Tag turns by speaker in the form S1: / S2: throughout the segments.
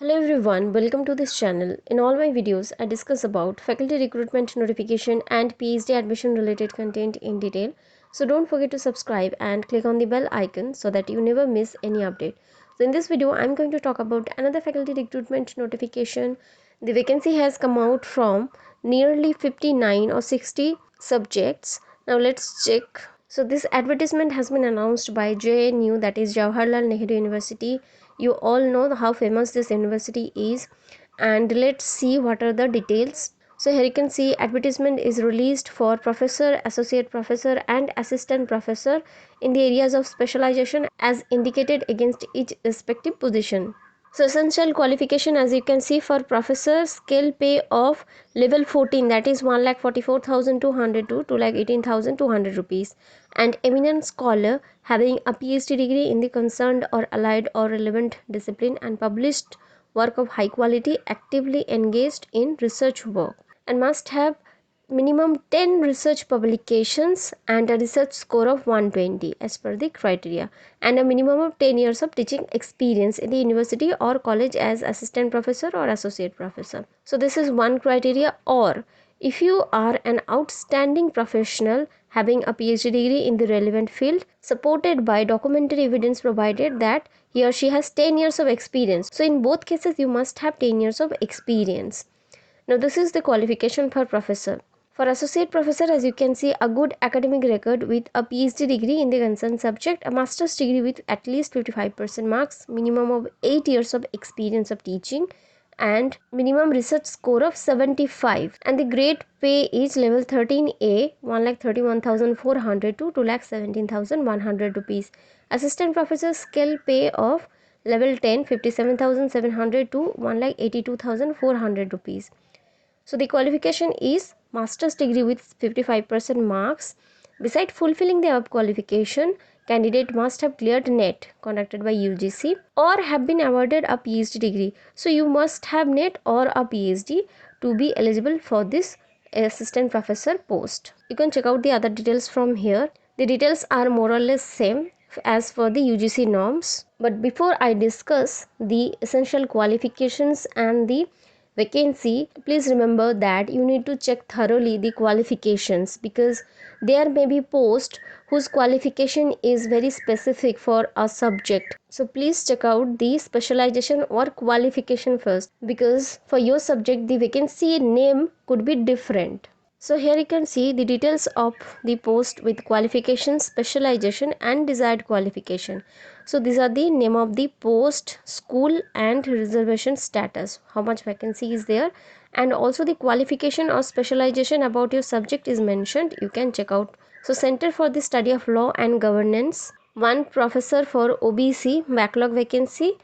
S1: Hello everyone, welcome to this channel. In all my videos, I discuss about faculty recruitment notification and PhD admission related content in detail. So don't forget to subscribe and click on the bell icon so that you never miss any update. So in this video, I'm going to talk about another faculty recruitment notification. The vacancy has come out from nearly 59 or 60 subjects. Now let's check. So this advertisement has been announced by JNU, that is Jawaharlal Nehru University. You all know how famous this university is, and let's see what are the details. So here you can see advertisement is released for professor, associate professor and assistant professor in the areas of specialization as indicated against each respective position. So essential qualification, as you can see, for professor, scale pay of level 14, that is 1,44,200 to 2,18,200 rupees, and eminent scholar having a PhD degree in the concerned or allied or relevant discipline and published work of high quality, actively engaged in research work, and must have minimum 10 research publications and a research score of 120 as per the criteria, and a minimum of 10 years of teaching experience in the university or college as assistant professor or associate professor. So this is one criteria. Or if you are an outstanding professional having a PhD degree in the relevant field, supported by documentary evidence provided that he or she has 10 years of experience. So in both cases you must have 10 years of experience. Now this is the qualification for professor. For associate professor, as you can see, a good academic record with a PhD degree in the concerned subject, a master's degree with at least 55% marks, minimum of 8 years of experience of teaching, and minimum research score of 75, and the grade pay is level 13A 1,31,400 to 2,17,100 rupees. Assistant professor scale pay of level 10 57,700 to 1,82,400 rupees. So the qualification is master's degree with 55% marks. Beside fulfilling the above qualification, candidate must have cleared NET conducted by UGC or have been awarded a PhD degree. So you must have NET or a PhD to be eligible for this assistant professor post. You can check out the other details from here. The details are more or less same as for the UGC norms. But before I discuss the essential qualifications and the vacancy, please remember that you need to check thoroughly the qualifications, because there may be posts whose qualification is very specific for a subject. So please check out the specialization or qualification first, because for your subject the vacancy name could be different. So here you can see the details of the post with qualification, specialization and desired qualification. So these are the name of the post, school and reservation status, how much vacancy is there, and also the qualification or specialization about your subject is mentioned. You can check out. So Center for the Study of Law and Governance, one professor for OBC, backlog vacancy.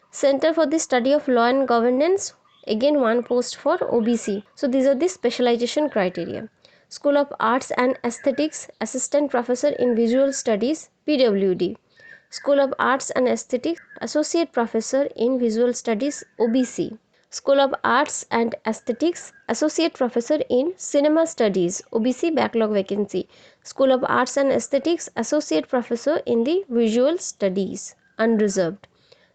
S1: Center for the Study of Law and Governance, again one post for OBC. So these are the specialization criteria. School of Arts and Aesthetics, assistant professor in visual studies, PWD. School of Arts and Aesthetics, associate professor in visual studies, OBC. School of Arts and Aesthetics, associate professor in cinema studies, OBC, backlog vacancy. School of Arts and Aesthetics, associate professor in the visual studies, unreserved.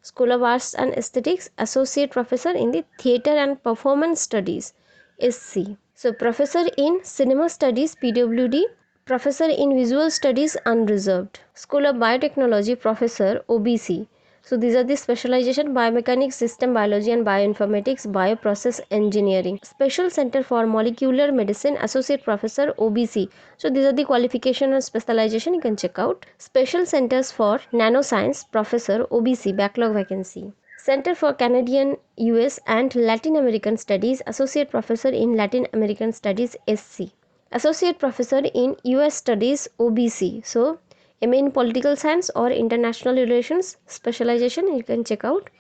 S1: School of Arts and Aesthetics, associate professor in the theatre and performance studies, SC. So professor in cinema studies, PWD. Professor in visual studies, unreserved. School of Biotechnology, professor, OBC. So these are the specialization: biomechanics, system biology and bioinformatics, bioprocess engineering. Special Center for Molecular Medicine, associate professor, OBC. So these are the qualification and specialization, you can check out. Special Centers for Nanoscience, professor, OBC, backlog vacancy. Center for Canadian, US and Latin American Studies, associate professor in Latin American Studies, SC. Associate professor in US Studies, OBC. So MA in Political Science or International Relations, specialization, you can check out.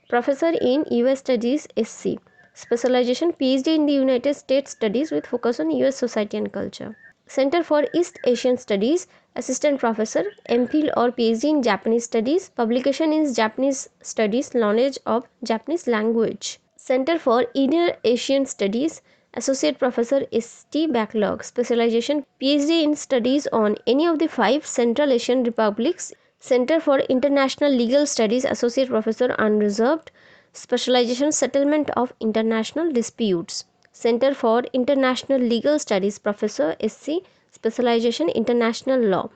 S1: Professor in US Studies, SC. Specialization, PhD in the United States Studies with focus on US society and culture. Center for East Asian Studies, assistant professor, MPhil or PhD in Japanese Studies. Publication is Japanese Studies, knowledge of Japanese language. Center for Inner Asian Studies, associate professor, ST, backlog. Specialization, PhD in studies on any of the 5 Central Asian republics. Center for International Legal Studies, associate professor, unreserved. Specialization Settlement of International Disputes. Center for International Legal Studies, Professor SC, Specialization International Law.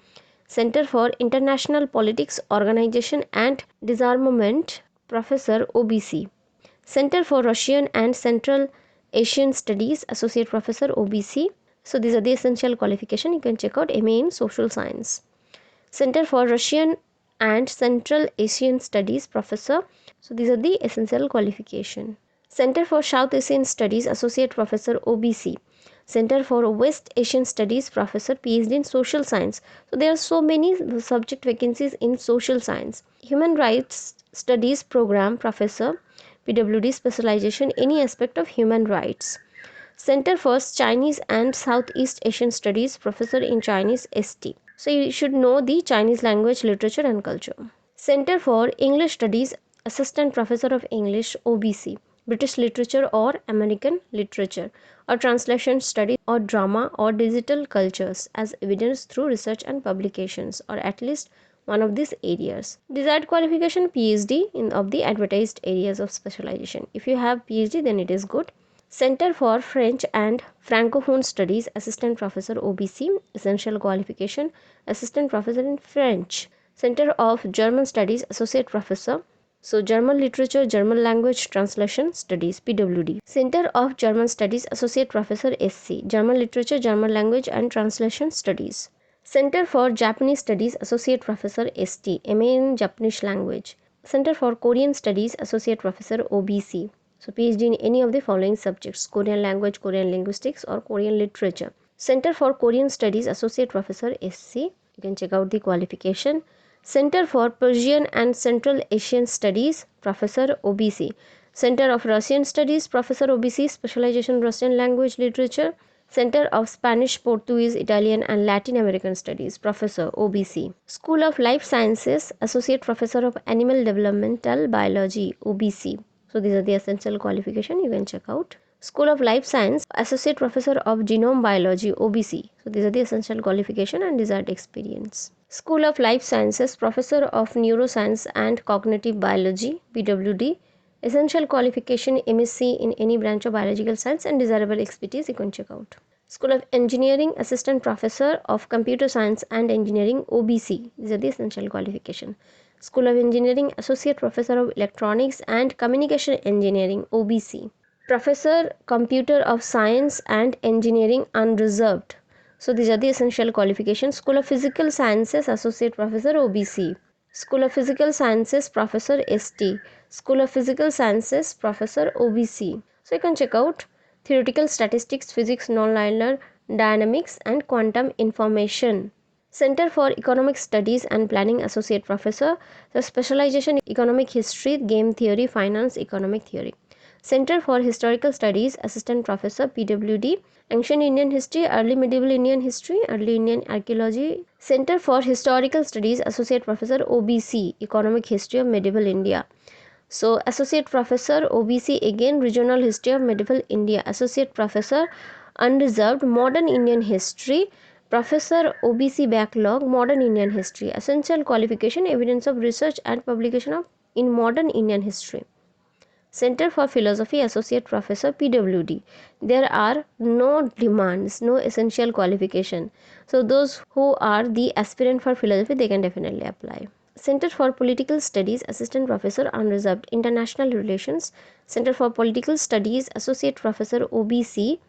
S1: Center for International Politics, Organization and Disarmament, Professor OBC. Center for Russian and Central Asian Studies, Associate Professor OBC. So these are the essential qualification. You can check out MA in Social Science. Center for Russian and Central Asian Studies, Professor. So these are the essential qualification. Center for South Asian Studies, Associate Professor OBC. Center for West Asian Studies, Professor, PhD in Social Science. So there are so many subject vacancies in social science. Human Rights Studies Program, Professor, PWD, specialization any aspect of human rights. Center for Chinese and Southeast Asian Studies, Professor in Chinese, ST. So you should know the Chinese language, literature and culture. Center for English Studies, Assistant Professor of English, OBC, British Literature or American Literature, or Translation Studies or Drama or Digital Cultures as evidence through research and publications, or at least one of these areas. Desired qualification, PhD in of the advertised areas of specialization. If you have PhD, then it is good. Center for French and Francophone Studies, Assistant Professor OBC, essential qualification, Assistant Professor in French. Center of German Studies, Associate Professor. So German Literature, German Language Translation Studies, PWD. Center of German Studies, Associate Professor SC, German Literature, German Language and Translation Studies. Center for Japanese Studies, Associate Professor ST, MA in Japanese Language. Center for Korean Studies, Associate Professor OBC. So PhD in any of the following subjects: Korean language, Korean linguistics or Korean literature. Center for Korean Studies, Associate Professor SC. You can check out the qualification. Center for Persian and Central Asian Studies, Professor OBC. Center of Russian Studies, Professor OBC, specialization Russian language, literature. Center of Spanish, Portuguese, Italian and Latin American Studies, Professor OBC. School of Life Sciences, Associate Professor of Animal Developmental Biology, OBC. So these are the essential qualification you can check out. School of Life Science, Associate Professor of Genome Biology, OBC. So these are the essential qualification and desired experience. School of Life Sciences, Professor of Neuroscience and Cognitive Biology, PWD. Essential qualification, MSc in any branch of biological science and desirable expertise you can check out. School of Engineering, Assistant Professor of Computer Science and Engineering, OBC. These are the essential qualification. School of Engineering, Associate Professor of Electronics and Communication Engineering, OBC. Professor, Computer of Science and Engineering, Unreserved. So these are the essential qualifications. School of Physical Sciences, Associate Professor, OBC. School of Physical Sciences, Professor, ST. School of Physical Sciences, Professor, OBC. So you can check out Theoretical Statistics, Physics, Nonlinear Dynamics and Quantum Information. Center for Economic Studies and Planning, Associate Professor. The specialization Economic History, Game Theory, Finance, Economic Theory. Center for Historical Studies, Assistant Professor, PWD. Ancient Indian History, Early Medieval Indian History, Early Indian Archaeology. Center for Historical Studies, Associate Professor, OBC, Economic History of Medieval India. So Associate Professor, OBC, again Regional History of Medieval India. Associate Professor, Unreserved, Modern Indian History. Professor, OBC Backlog, Modern Indian History. Essential qualification, evidence of research and publication of in Modern Indian History. Center for Philosophy, Associate Professor, PWD. There are no demands, no essential qualification. So those who are the aspirant for philosophy, they can definitely apply. Center for Political Studies, Assistant Professor, Unreserved, International Relations. Center for Political Studies, Associate Professor, OBC.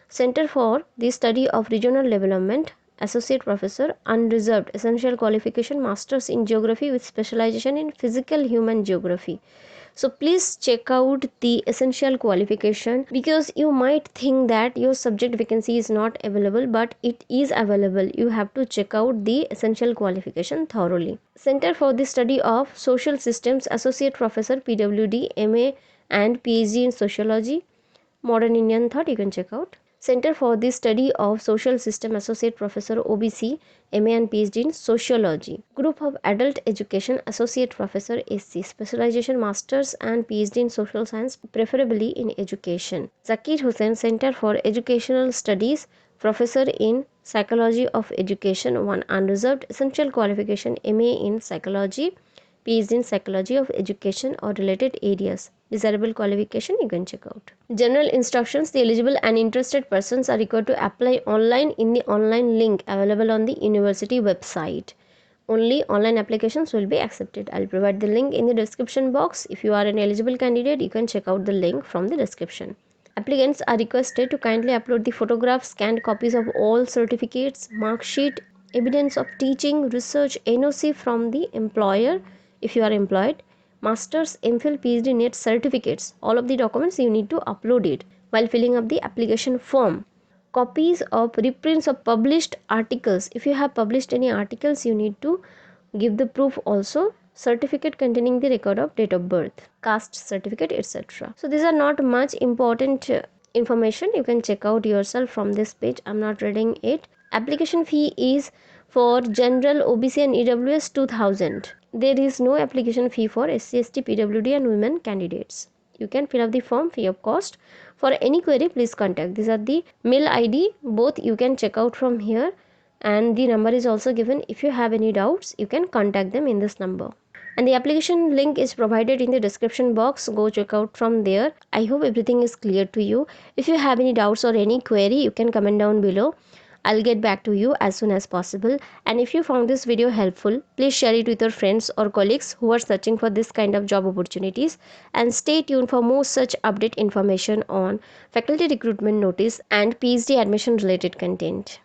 S1: Center for the Study of Regional Development, Associate Professor, Unreserved, essential qualification, Masters in Geography with specialization in Physical Human Geography. So please check out the essential qualification, because you might think that your subject vacancy is not available, but it is available. You have to check out the essential qualification thoroughly. Center for the Study of Social Systems, Associate Professor, PWD, MA and PhD in Sociology, Modern Indian Thought, you can check out. Center for the Study of Social System, Associate Professor, OBC, MA and PhD in Sociology. Group of Adult Education, Associate Professor, SC, specialization Masters and PhD in Social Science, preferably in Education. Zakir Hussain, Center for Educational Studies, Professor in Psychology of Education, 1 Unreserved, essential qualification, MA in Psychology, PhD in Psychology of Education or related areas. desirable qualification you can check out. General instructions: the eligible and interested persons are required to apply online in the online link available on the university website. Only online applications will be accepted. I'll provide the link in the description box. If you are an eligible candidate, you can check out the link from the description. Applicants are requested to kindly upload the photographs, scanned copies of all certificates, mark sheet, evidence of teaching, research, NOC from the employer if you are employed, master's, MPhil, PhD, NET certificates. All of the documents you need to upload it while filling up the application form. Copies of reprints of published articles. If you have published any articles, you need to give the proof also. Certificate containing the record of date of birth, caste certificate, etc. So these are not much important information. You can check out yourself from this page. I'm not reading it. Application fee is for general, OBC and EWS 2000. There is no application fee for SC, ST, PWD and women candidates. You can fill up the form free of cost. For any query, please contact. These are the mail ID. Both you can check out from here, and the number is also given. If you have any doubts, you can contact them in this number. And the application link is provided in the description box. Go check out from there. I hope everything is clear to you. If you have any doubts or any query, you can comment down below. I'll get back to you as soon as possible. And if you found this video helpful, please share it with your friends or colleagues who are searching for this kind of job opportunities. And stay tuned for more such update information on faculty recruitment notice and PhD admission related content.